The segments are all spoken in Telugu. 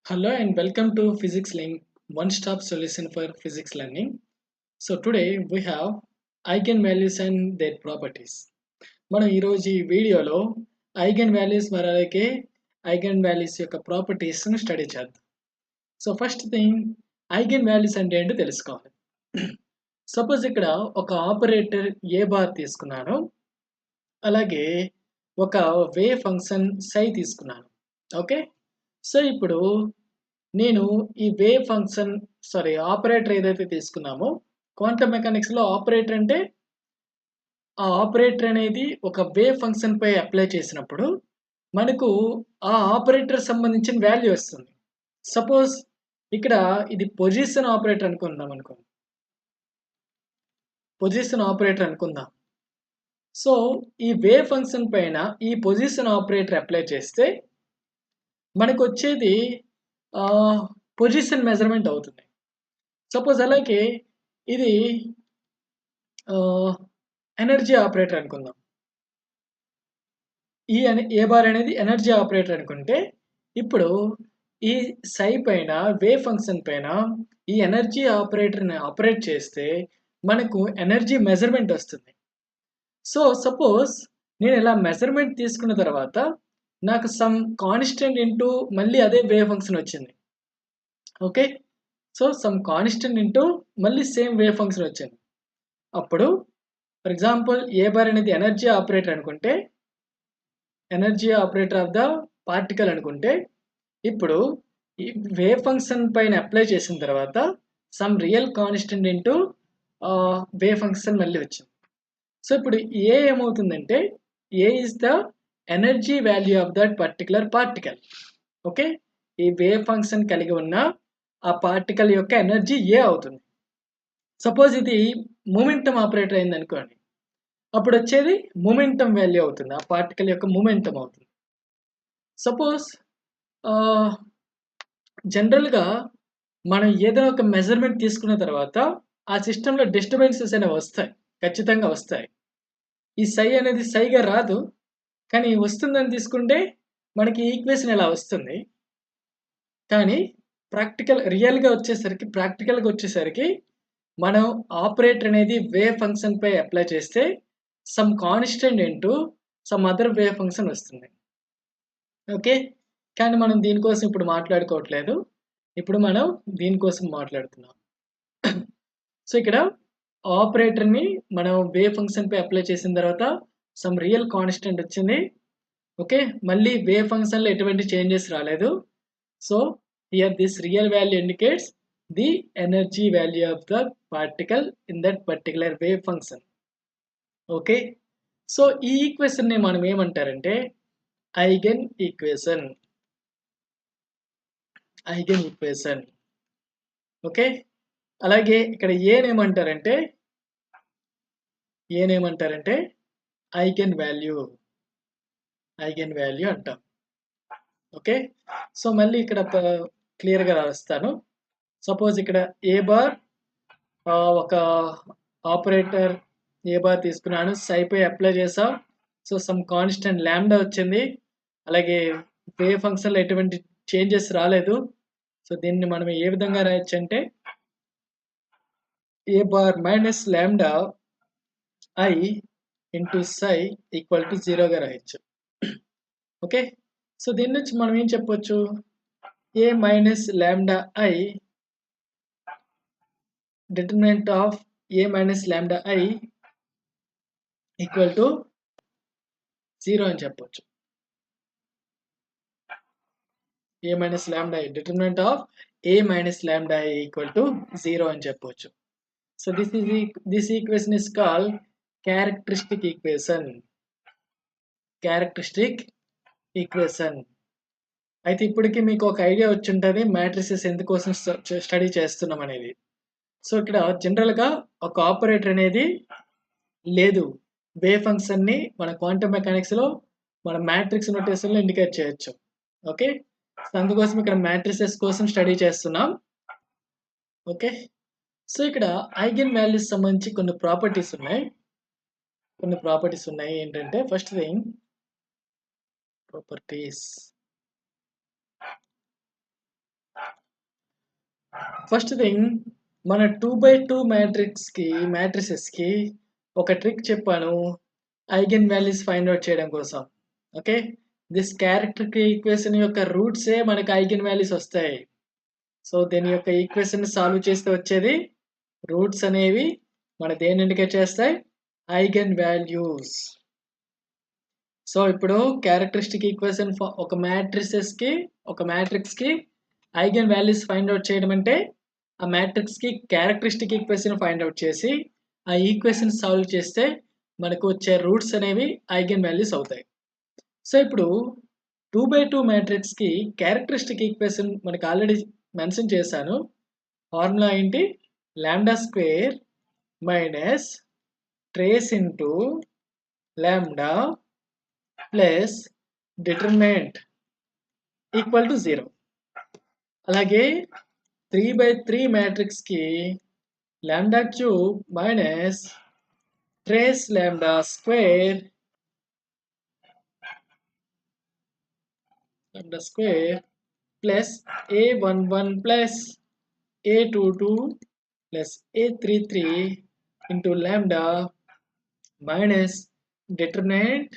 Hello and welcome to Physics Link, one-stop solution for physics learning. So today we have eigenvalues and their properties. మనం ఈరోజు ఈ వీడియోలో ఐగన్ వాల్యూస్ మరి అలాగే ఐగన్ వాల్యూస్ యొక్క ప్రాపర్టీస్ని స్టడీ చేద్దాం. So first thing eigen values అంటే ఏంటో తెలుసుకోవాలి. సపోజ్ ఇక్కడ ఒక ఆపరేటర్ ఏ బార్ తీసుకున్నాను, అలాగే ఒక వేవ్ ఫంక్షన్ సై తీసుకున్నాను. ఓకే, సో ఇప్పుడు నేను ఈ వేవ్ ఫంక్షన్ ఆపరేటర్ ఏదైతే తీసుకున్నామో, క్వాంటమ్ మెకానిక్స్లో ఆపరేటర్ అంటే ఆ ఆపరేటర్ అనేది ఒక వేవ్ ఫంక్షన్ పై అప్లై చేసినప్పుడు మనకు ఆ ఆపరేటర్ సంబంధించిన వాల్యూ వస్తుంది. సపోజ్ ఇక్కడ ఇది పొజిషన్ ఆపరేటర్ అనుకుందాం. పొజిషన్ ఆపరేటర్ అనుకుందాం. సో ఈ వేవ్ ఫంక్షన్ పైన ఈ పొజిషన్ ఆపరేటర్ అప్లై చేస్తే మనకు వచ్చేది పొజిషన్ మెజర్మెంట్ అవుతుంది. సపోజ్ అలాగే ఇది ఎనర్జీ ఆపరేటర్ అనుకుందాం. ఏ బార్ అనేది ఎనర్జీ ఆపరేటర్ అనుకుంటే, ఇప్పుడు ఈ సై పైన వేవ్ ఫంక్షన్ పైన ఈ ఎనర్జీ ఆపరేటర్ని ఆపరేట్ చేస్తే మనకు ఎనర్జీ మెజర్మెంట్ వస్తుంది. సో సపోజ్ నేను ఇలా మెజర్మెంట్ తీసుకున్న తర్వాత నాకు సమ్ కాన్స్టెంట్ ఇంటూ మళ్ళీ అదే వేవ్ ఫంక్షన్ వచ్చింది. Okay, so some constant into మళ్ళీ సేమ్ వేవ్ ఫంక్షన్ వచ్చింది. అప్పుడు ఫర్ ఎగ్జాంపుల్ ఏ బార్ అనేది ఎనర్జీ ఆపరేటర్ అనుకుంటే, energy operator of the particle అనుకుంటే, ఇప్పుడు ఈ వేవ్ ఫంక్షన్ పైన అప్లై చేసిన తర్వాత some real constant into wave function మళ్ళీ వచ్చింది. సో ఇప్పుడు ఏ ఏమవుతుందంటే, A is the energy value of that particular particle. Okay, ఈ వేవ్ ఫంక్షన్ కలిగి ఉన్న ఆ పార్టికల్ యొక్క ఎనర్జీ ఏ అవుతుంది. సపోజ్ ఇది మొమెంటం ఆపరేటర్ అయింది అనుకోండి, అప్పుడు వచ్చేది మొమెంటం వాల్యూ అవుతుంది, ఆ పార్టికల్ యొక్క మొమెంటం అవుతుంది. సపోజ్ జనరల్గా మనం ఏదైనా ఒక మెజర్మెంట్ తీసుకున్న తర్వాత ఆ సిస్టంలో డిస్టర్బెన్సెస్ అనేవి వస్తాయి, ఖచ్చితంగా వస్తాయి. ఈ సై అనేది సైగా రాదు, కానీ వస్తుందని తీసుకుంటే మనకి ఈక్వేషన్ ఇలా వస్తుంది. కానీ ప్రాక్టికల్గా వచ్చేసరికి మనం ఆపరేటర్ అనేది వేవ్ ఫంక్షన్ పై అప్లై చేస్తే some constant into some other wave function వస్తుంది. ఓకే, కానీ మనం దీనికోసం ఇప్పుడు మాట్లాడుకోవట్లేదు, ఇప్పుడు మనం దీనికోసం మాట్లాడుతున్నాం. సో ఇక్కడ ఆపరేటర్ని మనం వేవ్ ఫంక్షన్ పై అప్లై చేసిన తర్వాత సమ్ రియల్ కాన్స్టెంట్ వచ్చింది. ఓకే, మళ్ళీ వేవ్ ఫంక్షన్లో ఎటువంటి చేంజెస్ రాలేదు. So here this real value indicates the energy value of the particle in that particular wave function. Okay, so ఈ ఈక్వేషన్ని మనం ఏమంటారంటే ఐగెన్ ఈక్వేషన్. ఓకే, అలాగే ఇక్కడ ఏనేమంటారంటే ఐగెన్ వాల్యూ అంటాం. ఓకే, సో మళ్ళీ ఇక్కడ క్లియర్గా రాస్తాను. సపోజ్ ఇక్కడ ఏ బార్ ఒక ఆపరేటర్ ఏ బార్ తీసుకున్నాను, సైపై అప్లై చేసాం. సో సమ్ కాన్స్టెంట్ ల్యాండా వచ్చింది, అలాగే వేవ్ ఫంక్షన్లో ఎటువంటి చేంజెస్ రాలేదు. సో దీన్ని మనం ఏ విధంగా రాయొచ్చు అంటే A bar minus lambda I into psi equal to 0గా రాయొచ్చు. ఓకే, సో దీని నుంచి మనం ఏం చెప్పొచ్చు, A minus lambda I determinant of a minus lambda I equal to 0 అని చెప్పొచ్చు. a minus lambda I, determinant of a minus lambda I equal to 0 అని చెప్పొచ్చు. So this equation is called characteristic equation. అయితే ఇప్పటికి మీకు ఒక ఐడియా వచ్చి ఉంటుంది మ్యాట్రిసెస్ ఎందుకోసం స్టడీ చేస్తున్నాం అనేది. సో ఇక్కడ జనరల్గా ఒక ఆపరేటర్ అనేది లేదు, వేవ్ ఫంక్షన్ని మన క్వాంటమ్ మెకానిక్స్లో మన మ్యాట్రిక్స్ నోటేషన్లో ఇండికేట్ చేయొచ్చు. ఓకే, సో అందుకోసం ఇక్కడ మ్యాట్రిసెస్ కోసం స్టడీ చేస్తున్నాం. ఓకే, సో ఇక్కడ ఐగెన్ వాల్యూస్ సంబంధించి కొన్ని ప్రాపర్టీస్ ఉన్నాయి. ఏంటంటే first thing properties. First thing మన 2/2 మ్యాట్రిసెస్‌కి ఒక ట్రిక్ చెప్పాను. ఐగెన్ వాల్యూస్ ఫైండ్ ఔట్ చేయడం కోసం. ఓకే. దిస్ క్యారెక్టర్ ఈక్వేషన్ యొక్క రూట్సే మనకు ఐగెన్ వాల్యూస్ వస్తాయి. సో, దీని యొక్క ఈక్వేషన్‌ని సాల్వ్ చేస్తే వచ్చేది రూట్స్ అనేవి మన దేన్ని ఇండికేట్ చేస్తాయి? Eigen values. సో, ఇప్పుడు క్యారెక్టరిస్టిక్ ఈక్వేషన్ ఒక మ్యాట్రిక్స్‌కి ఐగెన్ వాల్యూస్ ఫైండ్ ఔట్ చేయడం అంటే, ఆ మ్యాట్రిక్స్‌కి క్యారెక్టరిస్టిక్ ఈక్వేషన్ ఫైండ్ ఔట్ చేసి, ఆ ఈక్వేషన్ సాల్వ్ చేస్తే మనకు వచ్చే రూట్స్ అనేవి ఐగెన్ వాల్యూస్ అవుతాయి. సో, ఇప్పుడు 2/2 మ్యాట్రిక్స్‌కి క్యారెక్టరిస్టిక్ ఈక్వేషన్ మనకు ఆల్రెడీ మెన్షన్ చేశాను. ఫార్ములా ఏంటి? Lambda square minus trace into lambda plus determinant equal to 0. అలాగే 3/3 మ్యాట్రిక్స్‌కి lambda cube minus trace lambda square plus A11 plus A22 plus A33 into lambda minus determinant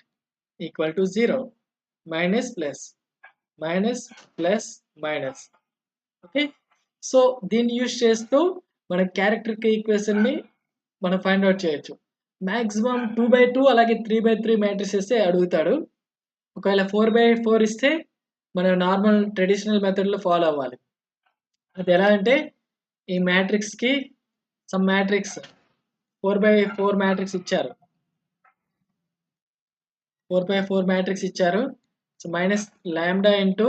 equal to 0. Minus plus minus plus minus. Okay. So, దీన్ని యూజ్ చేస్తూ మన క్యారెక్టర్ ఈక్వేషన్‌ని మనం ఫైండ్ ఔట్ చేయొచ్చు. మాక్సిమం 2/2 అలాగే 3/3 మ్యాట్రిసెస్ అడుగుతాడు. ఒకవేళ 4/4 ఇస్తే మనం నార్మల్ ట్రెడిషనల్ మెథడ్‌లో ఫాలో అవ్వాలి. అది ఎలా అంటే ఈ మ్యాట్రిక్స్‌కి సమ్ మ్యాట్రిక్స్ 4/4 మ్యాట్రిక్స్ ఇచ్చారు. 4/4 మ్యాట్రిక్స్ ఇచ్చారు. So, minus lambda into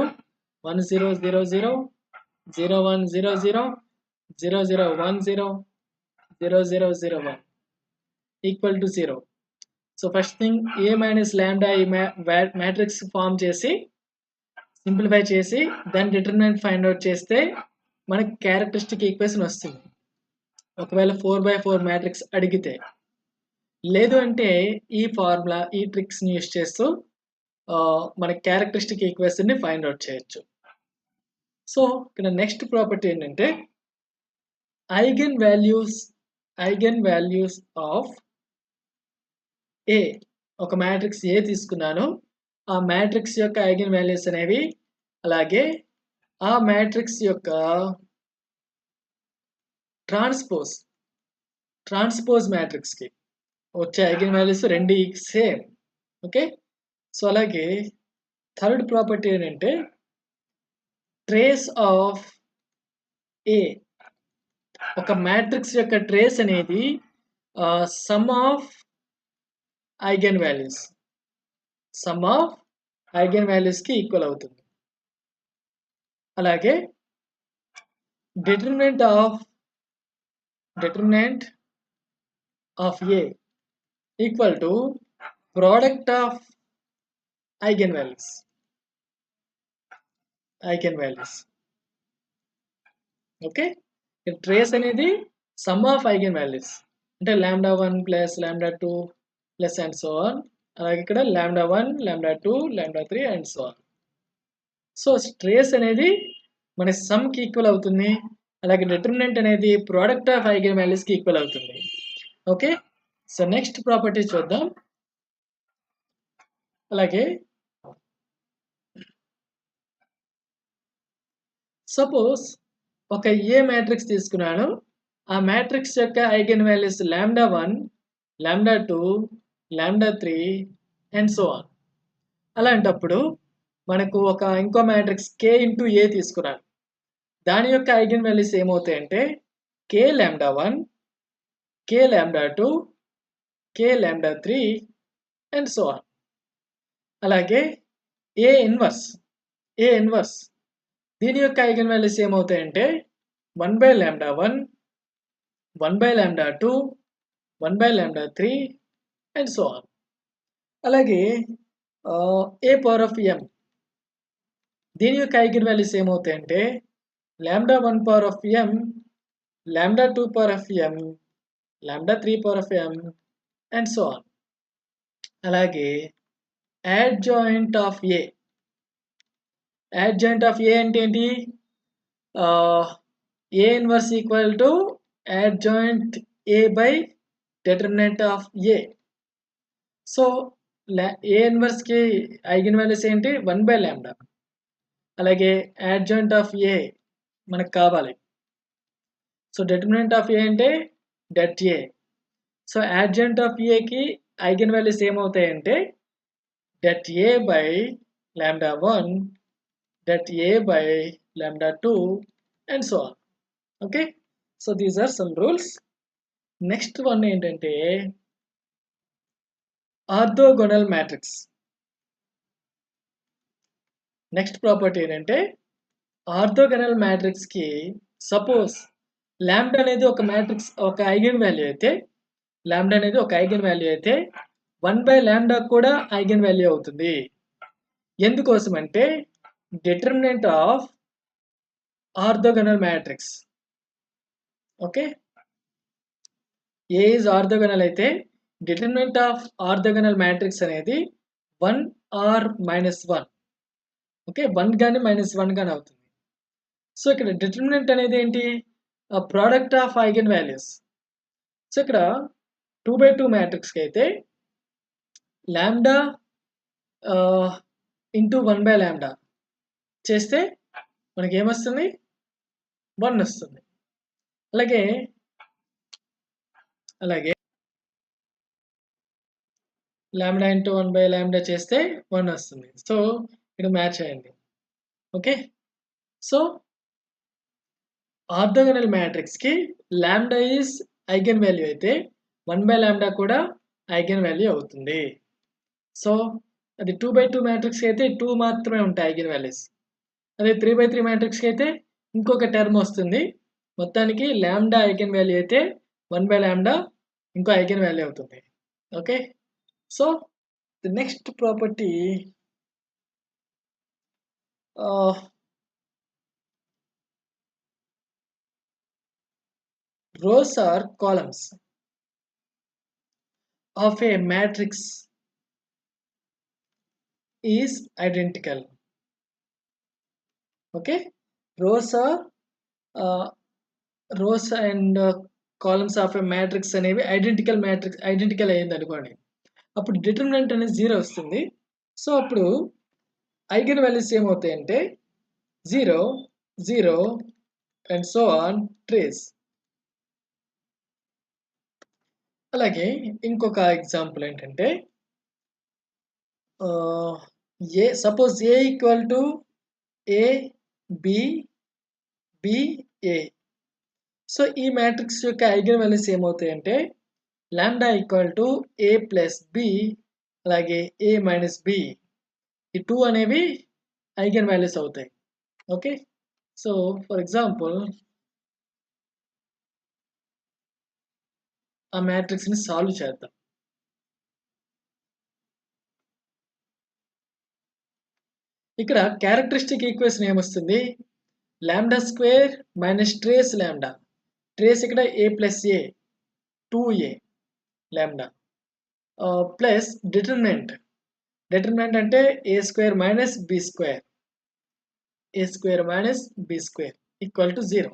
1 0 0 0 0 1 0 0 0 0 1 0 0 0 0 1 equal to 0. So, first thing A minus lambda ఈ మ్యాట్రిక్స్ ఫామ్ చేసి సింప్లిఫై చేసి దాని డిటర్మినెంట్ ఫైండ్ ఔట్ చేస్తే మనకి క్యారెక్టరిస్టిక్ ఈక్వేషన్ వస్తుంది. ఒకవేళ 4/4 మ్యాట్రిక్స్ అడిగితే. లేదు అంటే ఈ ఫార్ములా ఈ ట్రిక్స్‌ని యూజ్ చేస్తూ మన క్యారెక్టరిస్టిక్ ఈక్వేషన్‌ని ఫైండ్ ఔట్ చేయొచ్చు. సో, ఇక్కడ నెక్స్ట్ ప్రాపర్టీ ఏంటంటే ఐగెన్ వాల్యూస్ ఆఫ్ A. ఒక మ్యాట్రిక్స్ A తీసుకున్నాను. ఆ మ్యాట్రిక్స్ యొక్క ఐగెన్ వాల్యూస్ అనేవి అలాగే ఆ మ్యాట్రిక్స్ యొక్క ట్రాన్స్పోజ్ మ్యాట్రిక్స్‌కి వచ్చే ఐగెన్ వాల్యూస్ రెండు సేమ్. ఓకే. సో, అలాగే థర్డ్ ప్రాపర్టీ ఏంటంటే ట్రేస్ ఆఫ్ A. ఒక మ్యాట్రిక్స్ యొక్క ట్రేస్ అనేది సమ్ ఆఫ్ ఐగెన్ వాల్యూస్‌కి ఈక్వల్ అవుతుంది. అలాగే determinant of A equal to product of eigen values. Okay. Trace అనేది సమ్ ఆఫ్ ఐగెన్ వాల్యూస్. అంటే lambda 1 plus lambda 2 plus and so on. అలాగే ఇక్కడ lambda 1, lambda 2, lambda 3 and so on. So, trace అనేది మన సమ్‌కి ఈక్వల్ అవుతుంది. అలాగే డిటర్మినెంట్ అనేది ప్రోడక్ట్ ఆఫ్ ఐగెన్ వాల్యూస్‌కి ఈక్వల్ అవుతుంది. ఓకే. సో, నెక్స్ట్ ప్రాపర్టీ చూద్దాం. అలాగే సపోజ్ ఒక A మ్యాట్రిక్స్ తీసుకున్నాను. ఆ మ్యాట్రిక్స్ యొక్క eigen values lambda 1, lambda 2, lambda 3 and so on. అలాంటప్పుడు మనకు ఇంకో మ్యాట్రిక్స్ K ఇంటూ A తీసుకున్నాను. దాని యొక్క ఐగెన్ వాల్యూస్ ఏమవుతాయంటే K lambda 1, K lambda 2, K lambda 3 and so on. అలాగే A ఇన్వర్స్ దీని యొక్క ఐగెన్ వాల్యూస్ ఏమవుతాయంటే 1/లాంబ్డా 1, 1/లాంబ్డా 2, 1/లాంబ్డా 3 అండ్ సో ఆన్. అలాగే A పవర్ ఆఫ్ m దీని యొక్క ఐగెన్ వాల్యూస్ ఏమవుతాయంటే lambda 1 power of m, lambda 2 power of m, lambda 3 power of m and so on. అలాగే adjoint ఆఫ్ A అంటే ఏంటి? A inverse equal to adjoint A by determinant of A. So A inverse కి ఐగెన్ వాల్యూస్ ఏంటి 1/λ. అలాగే adjoint of A మనకు కావాలి. సో determinant of A అంటే det A. So adjoint of A కి ఐగెన్ వాల్యూస్ ఏమవుతాయంటే det A by λ1, det A by λ2 and so on. Okay, so these are some rules. Next one ఏంటంటే ఆర్థోగోనల్ మ్యాట్రిక్స్. నెక్స్ట్ ప్రాపర్టీ ఏంటంటే ఆర్థోగోనల్ మ్యాట్రిక్స్ కి సపోజ్ లాంబ్డా అనేది ఒక మ్యాట్రిక్స్ ఒక ఐగెన్ వాల్యూ అయితే 1/λ కూడా ఐగెన్ వాల్యూ అవుతుంది. ఎందుకోసం అంటే determinant of orthogonal matrix. Okay, A is orthogonal అయితే డిటర్మినెంట్ ఆఫ్ ఆర్థోగోనల్ మ్యాట్రిక్స్ అనేది 1 or -1. ఓకే, 1 కానీ -1 కానీ అవుతుంది. సో ఇక్కడ డిటర్మినెంట్ అనేది ఏంటి? Product of eigen values. So ఇక్కడ 2/2 మ్యాట్రిక్స్కి అయితే లాంబ్డా ఇంటూ 1/λ చేస్తే మనకి ఏమొస్తుంది? 1 వస్తుంది. అలాగే లాంబ్డా ఇంటూ 1/λ చేస్తే 1 వస్తుంది. సో ఇక్కడ మ్యాచ్ అయ్యింది. ఓకే, సో ఆర్థోగోనల్ మ్యాట్రిక్స్ కి లాంబ్డా ఈజ్ ఐగెన్ వాల్యూ అయితే 1/λ కూడా ఐగెన్ వాల్యూ అవుతుంది. సో అది 2/2 మ్యాట్రిక్స్ అయితే 2 మాత్రమే ఉంటాయి ఐగెన్ వాల్యూస్. అదే 3/3 మ్యాట్రిక్స్ అయితే ఇంకొక టర్మ్ వస్తుంది. మొత్తానికి లాంబ్డా ఐగెన్ వాల్యూ అయితే 1/λ ఇంకో ఐగెన్ వాల్యూ అవుతుంది. Okay, so the next property rows or columns of a matrix is identical. Okay, rows and columns of a matrix అనేవి ఐడెంటికల్ అయ్యింది అనుకోండి. అప్పుడు డిటర్మినెంట్ అనేది 0 వస్తుంది. సో అప్పుడు ఐగెన్ వాల్యూస్ ఏమవుతాయంటే 0, 0 అండ్ సో ఆన్ ట్రేస్. అలాగే ఇంకొక ఎగ్జాంపుల్ ఏంటంటే suppose A equal to A B B A. So ఈ మ్యాట్రిక్స్ యొక్క ఐగెన్ వాల్యూస్ ఏమవుతాయంటే lambda equal to A plus B అలాగే ఏ మైనస్ బి. ఈ 2 అనేవి ఐగెన్ వాల్యూస్ అవుతాయి. ఓకే, సో ఫర్ ఎగ్జాంపుల్ ఆ మ్యాట్రిక్స్ ని సాల్వ్ చేద్దాం. ఇక్కడ క్యారెక్టరిస్టిక్ ఈక్వేషన్ ఏమొస్తుంది? Lambda square minus trace lambda. Trace ఇక్కడ A plus A 2a lambda plus determinant అంటే A square minus B square equal to 0.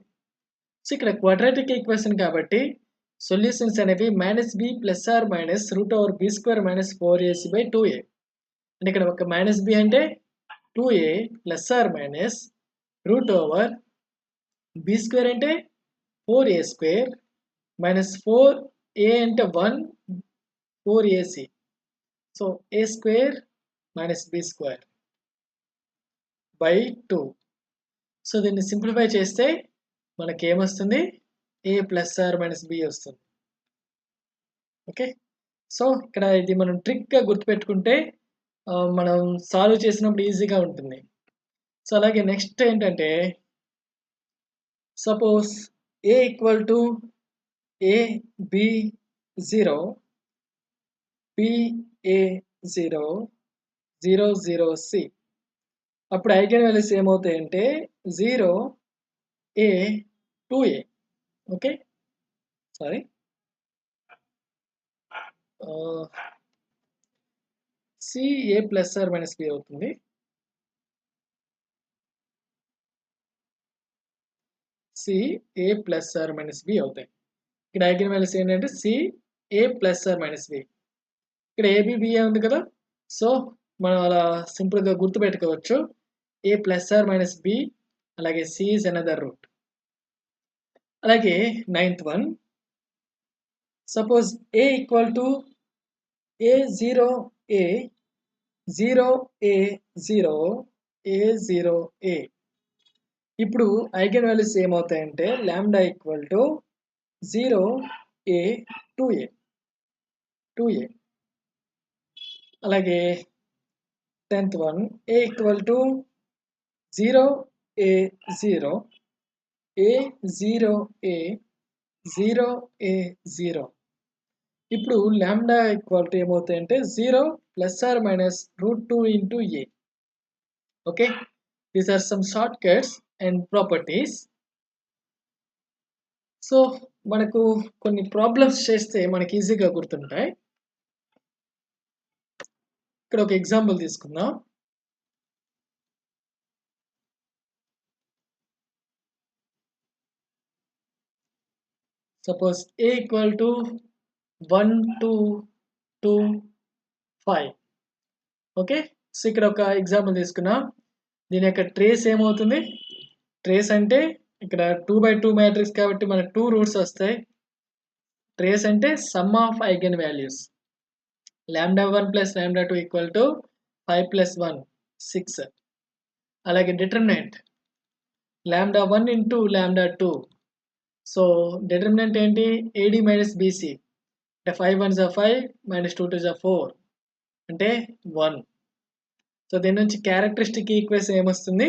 So ఇక్కడ క్వాడ్రాటిక్ ఈక్వేషన్ కాబట్టి సొల్యూషన్స్ అనేవి -b plus or minus √b² - 4ac/2a. అంటే ఇక్కడ ఒక -b అంటే 2a plus or minus √b² అంటే 4a² మైనస్ 4a అంటే 1 4ac. So a² minus b² by 2. సో దీన్ని సింప్లిఫై చేస్తే మనకి ఏమొస్తుంది? a plus or minus b వస్తుంది. ఓకే, సో ఇక్కడ ఇది మనం ట్రిక్గా గుర్తుపెట్టుకుంటే మనం సాల్వ్ చేసినప్పుడు ఈజీగా ఉంటుంది. సో అలాగే నెక్స్ట్ ఏంటంటే suppose a equal to a b 0 b a 0 0 0 c. అప్పుడు ఐగెన్ వాల్యూస్ ఏమవుతాయంటే 0 a 2a. Okay, sorry c a plus or minus b అవుతుంది. C A plus or minus B అవుతాయి. ఇక్కడ ఐగన్ వాల్యూస్ ఏంటంటే C A plus or minus B. ఇక్కడ ఏబిబిఏ ఉంది కదా, సో మనం అలా సింపుల్గా గుర్తుపెట్టుకోవచ్చు. A plus or minus B, అలాగే సి ఈజ్ అనదర్ రూట్. అలాగే 9th one, suppose A equal to A0 A 0 A 0 A 0 A. ఇప్పుడు ఐగన్ వాల్యూస్ ఏమవుతాయంటే lambda equal to 0 A 2A 2A. అలాగే 10th one, A equal to 0 A 0 A 0 A 0 A 0. ఇప్పుడు లాంబ్డా ఈక్వల్ టు ఏమవుతాయంటే 0 plus or minus √2 into A. Okay, these are some shortcuts and properties. So మనకు కొన్ని ప్రాబ్లమ్స్ చేస్తే మనకి ఈజీగా గుర్తుంటాయి. ఇక్కడ ఒక ఎగ్జాంపుల్ తీసుకుందాం. Suppose A equal to 1 2 2 5. Okay, so ఇక్కడ ఒక ఎగ్జాంపుల్ తీసుకున్నాం. దీని యొక్క ట్రేస్ ఏమవుతుంది? ట్రేస్ అంటే ఇక్కడ 2/2 మ్యాట్రిక్స్ కాబట్టి మనకు 2 రూట్స్ వస్తాయి. ట్రేస్ అంటే sum of eigen values. λ1 plus λ2 equal to 5 plus 1 6. అలాగే డిటర్మినెంట్ λ1 ఇంటూ λ2. సో డిటర్మినెంట్ ఏంటి? AD minus BC. అంటే 5 1s are 5 minus 2 2s are 4 అంటే 1. సో దీని నుంచి క్యారెక్టరిస్టిక్ ఈక్వేషన్ ఏమొస్తుంది?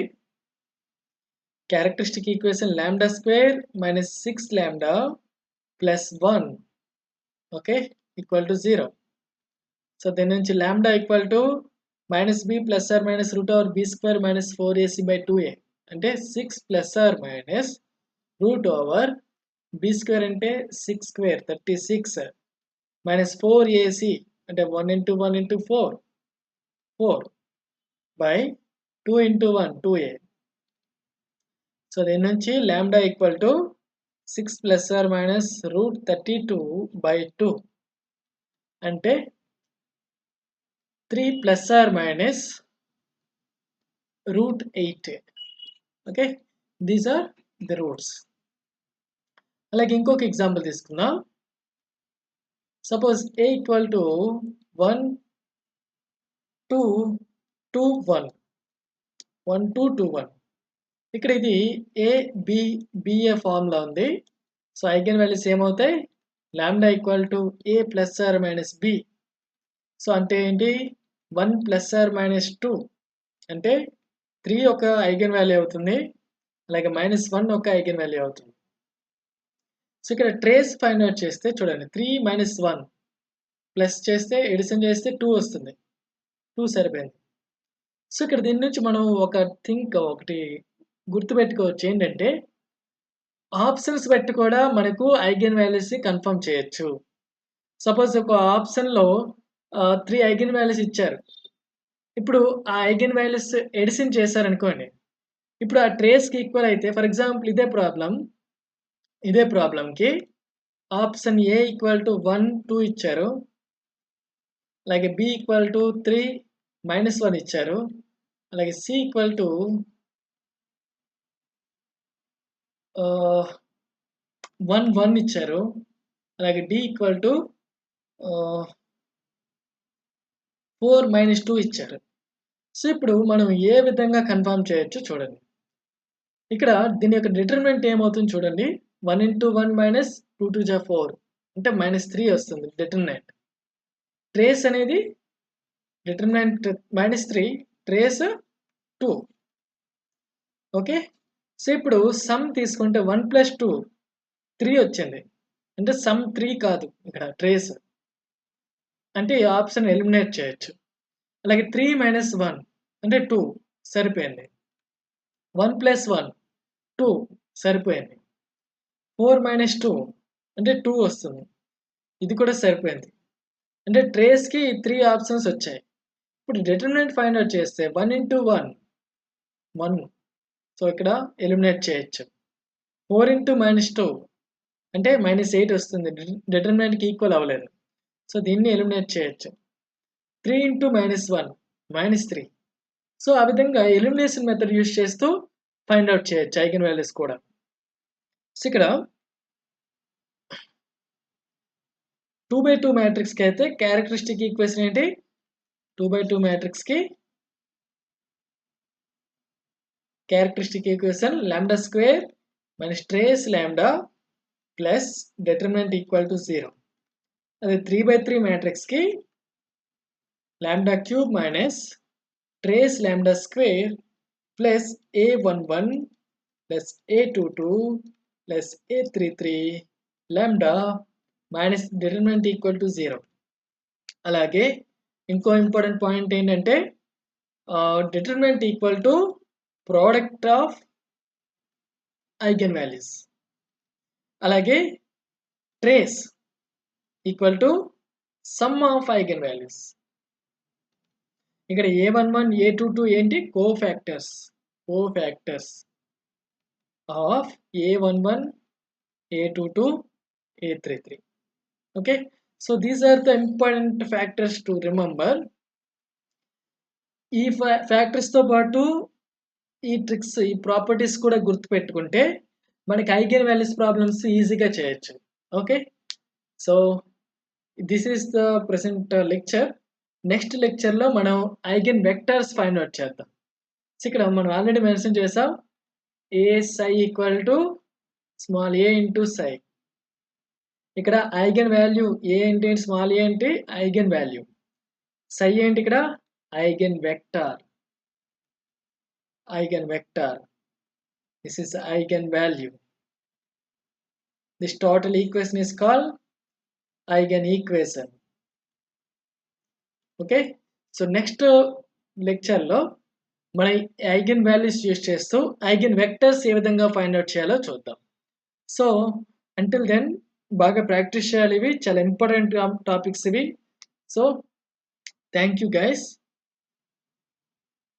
Characteristic equation lambda square minus 6 lambda plus 1 okay equal to 0. So దీని నుంచి lambda equal to minus B plus or minus root over B square minus 4AC by 2A. అంటే 6 plus or minus root over B square అంటే 6 స్క్వేర్ 36 మైనస్ 4AC అంటే 1 into 1 into 4 4 by 2 into 1 2A. So దీని నుంచి lambda equal to 6 plus or minus root 32 by 2 అంటే 3 plus or minus root 8. Okay, these are the roots. అలాగే ఇంకొక ఎగ్జాంపుల్ తీసుకుందాం. Suppose A equal to 1 2 2 1 1 2 2 1. ఇక్కడ ఇది ABBA ఫార్ములా ఉంది. సో ఐగన్ వాల్యూస్ ఏమవుతాయి? Lambda equal to A plus or minus B. So అంటే ఏంటి? 1 ప్లస్ ఆర్ మైనస్ 2 అంటే 3 ఒక ఐగన్ వాల్యూ అవుతుంది, అలాగే -1 ఒక ఐగన్ వాల్యూ అవుతుంది. సో ఇక్కడ ట్రేస్ ఫైండ్ అవుట్ చేస్తే చూడండి 3 మైనస్ 1 ప్లస్ చేస్తే ఎడిషన్ చేస్తే 2 వస్తుంది. 2 సరిపోయింది. సో ఇక్కడ దీని నుంచి మనం ఒకటి గుర్తుపెట్టుకోవచ్చు. ఏంటంటే ఆప్షన్స్ బట్టి కూడా మనకు ఐగన్ వాల్యూస్ కన్ఫర్మ్ చేయొచ్చు. సపోజ్ ఒక ఆప్షన్లో 3 ఐగన్ వాల్యూస్ ఇచ్చారు. ఇప్పుడు ఆ ఐగన్ వాల్యూస్ ఎడిషన్ చేశారనుకోండి, ఇప్పుడు ఆ ట్రేస్కి ఈక్వల్ అయితే, ఫర్ ఎగ్జాంపుల్ ఇదే ప్రాబ్లంకి ఆప్షన్ ఏ ఈక్వల్ టు 1 2 ఇచ్చారు, అలాగే బి ఈక్వల్ టు 3 -1 ఇచ్చారు, అలాగే సి ఈక్వల్ టు 1 1 ఇచ్చారు, అలాగే డి ఈక్వల్ టు 4 -2 ఇచ్చారు. సో ఇప్పుడు మనం ఏ విధంగా కన్ఫర్మ్ చేయొచ్చు చూడండి. ఇక్కడ దీని యొక్క డిటర్మినెంట్ ఏమవుతుంది చూడండి. 1 ఇంటూ 1 మైనస్ 2 2 జా 4 అంటే -3 వస్తుంది డిటర్మినెంట్. ట్రేస్ అనేది డిటర్మినెంట్ -3, ట్రేస్ 2. ఓకే, సో ఇప్పుడు సమ్ తీసుకుంటే 1 ప్లస్ 2 3 వచ్చింది. అంటే సమ్ 3 కాదు, ఇక్కడ ట్రేస్. అంటే ఈ ఆప్షన్ ఎలిమినేట్ చేయొచ్చు. అలాగే 3 - 1 అంటే 2 సరిపోయింది. 1 + 1 2 సరిపోయింది. 4 - 2 అంటే 2 వస్తుంది. ఇది కూడా సరిపోయింది. అంటే ట్రేస్కి 3 ఆప్షన్స్ వచ్చాయి. ఇప్పుడు డిటర్మినెంట్ ఫైండ్ అవుట్ చేస్తే 1 ఇంటూ 1 1. సో ఇక్కడ ఎలిమినేట్ చేయొచ్చు. 4 ఇంటూ -2 అంటే -8 వస్తుంది. డిటర్మినెంట్‌కి ఈక్వల్ అవ్వలేదు. సో, దీన్ని ఎలిమినేట్ చేయొచ్చు. 3 ఇంటూ -1 -3. సో, ఆ విధంగా ఎలిమినేషన్ మెథడ్ యూజ్ చేస్తూ ఫైండ్ ఔట్ చేయొచ్చు ఐగెన్ వాల్యూస్ కూడా. సో, ఇక్కడ 2/2 మ్యాట్రిక్స్‌కి అయితే క్యారెక్టరిస్టిక్ ఈక్వేషన్ ఏంటి? 2/2 మ్యాట్రిక్స్‌కి characteristic equation lambda square minus trace lambda plus determinant equal to 0. అదే 3/3 మ్యాట్రిక్స్‌కి lambda cube minus trace lambda square plus A11 plus A22 plus A33 lambda minus determinant equal to 0. అలాగే ఇంకో ఇంపార్టెంట్ పాయింట్ ఏంటంటే determinant equal to product of eigen values. అలాగే trace equal to sum of eigen values. ఇక్కడ A11 A22 ఏంటి? Cofactors of A11 A22 A33. okay, so these are the important factors to remember. ఈ ఫ్యాక్టర్స్ తో పాటు ఈ ట్రిక్స్, ఈ ప్రాపర్టీస్ కూడా గుర్తుపెట్టుకుంటే మనకి ఐగెన్ వాల్యూస్ ప్రాబ్లమ్స్ ఈజీగా చేయొచ్చు. Okay, so this is the present lecture. Next లెక్చర్లో మనం ఐగెన్ వెక్టర్స్ ఫైండ్ అవుట్ చేద్దాం. సో ఇక్కడ మనం ఆల్రెడీ మెన్షన్ చేసాం, A psi equal to small A into psi. ఇక్కడ ఐగెన్ వాల్యూ ఏ అంటే స్మాల్ ఏ అంటే ఐగెన్ వాల్యూ, సై ఏంటి ఇక్కడ eigen vector. This is eigenvalue. This total equation is called eigenequation. Okay, so next lecture లో మన ఐగెన్ వాల్యూస్ యూస్ చేస్తూ ఐగెన్ వెక్టర్స్ ఏ విధంగా ఫైండ్ అవుట్ చేయాలో చూద్దాం. సో అంటిల్ దెన్ బాగా ప్రాక్టీస్ చేయాలి. ఇవి చాలా ఇంపార్టెంట్ టాపిక్స్ ఇవి. So thank you guys.